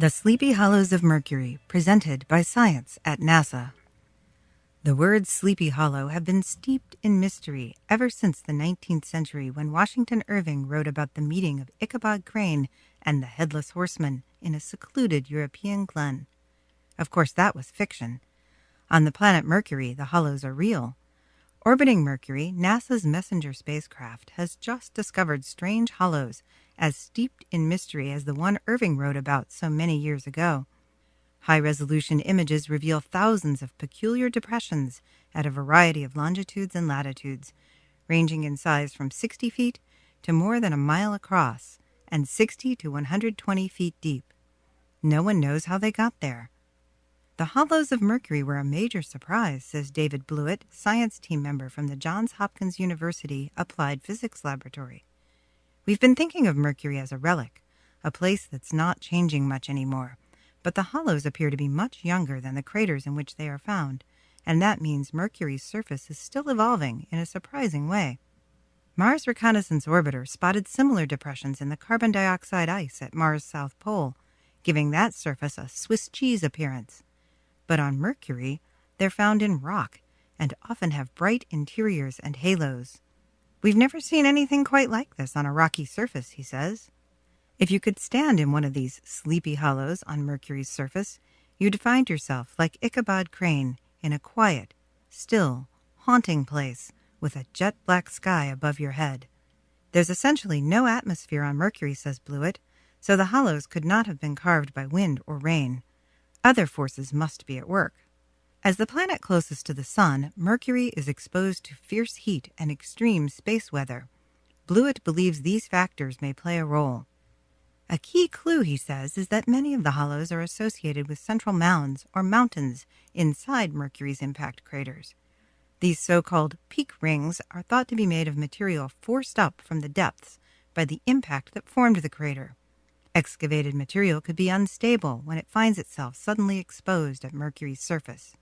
The Sleepy Hollows of Mercury, presented by Science at NASA. The words Sleepy Hollow have been steeped in mystery ever since the 19th century when Washington Irving wrote about the meeting of Ichabod Crane and the Headless Horseman in a secluded European glen. Of course, that was fiction. On the planet Mercury, the hollows are real. Orbiting Mercury, NASA's Messenger spacecraft has just discovered strange hollows as steeped in mystery as the one Irving wrote about so many years ago. High-resolution images reveal thousands of peculiar depressions at a variety of longitudes and latitudes, ranging in size from 60 feet to more than a mile across and 60 to 120 feet deep. No one knows how they got there. The hollows of Mercury were a major surprise, says David Blewett, science team member from the Johns Hopkins University Applied Physics Laboratory. We've been thinking of Mercury as a relic, a place that's not changing much anymore, but the hollows appear to be much younger than the craters in which they are found, and that means Mercury's surface is still evolving in a surprising way. Mars Reconnaissance Orbiter spotted similar depressions in the carbon dioxide ice at Mars' south pole, giving that surface a Swiss cheese appearance. But on Mercury, they're found in rock and often have bright interiors and halos. We've never seen anything quite like this on a rocky surface, he says. If you could stand in one of these sleepy hollows on Mercury's surface, you'd find yourself like Ichabod Crane in a quiet, still, haunting place with a jet-black sky above your head. There's essentially no atmosphere on Mercury, says Blewett, so the hollows could not have been carved by wind or rain. Other forces must be at work. As the planet closest to the Sun, Mercury is exposed to fierce heat and extreme space weather. Blewett believes these factors may play a role. A key clue, he says, is that many of the hollows are associated with central mounds or mountains inside Mercury's impact craters. These so-called peak rings are thought to be made of material forced up from the depths by the impact that formed the crater. Excavated material could be unstable when it finds itself suddenly exposed at Mercury's surface.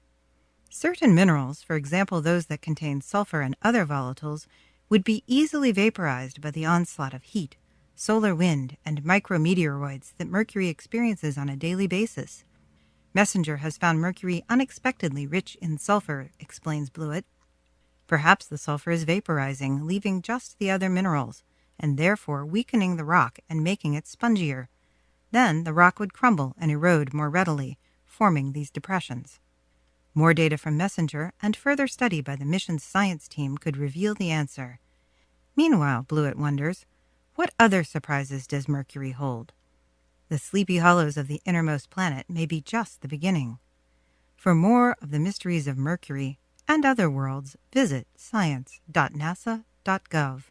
Certain minerals, for example those that contain sulfur and other volatiles, would be easily vaporized by the onslaught of heat, solar wind, and micrometeoroids that Mercury experiences on a daily basis. Messenger has found Mercury unexpectedly rich in sulfur, explains Blewett. Perhaps the sulfur is vaporizing, leaving just the other minerals, and therefore weakening the rock and making it spongier. Then the rock would crumble and erode more readily, forming these depressions. More data from Messenger and further study by the mission's science team could reveal the answer. Meanwhile, Blewett wonders, what other surprises does Mercury hold? The sleepy hollows of the innermost planet may be just the beginning. For more of the mysteries of Mercury and other worlds, visit science.nasa.gov.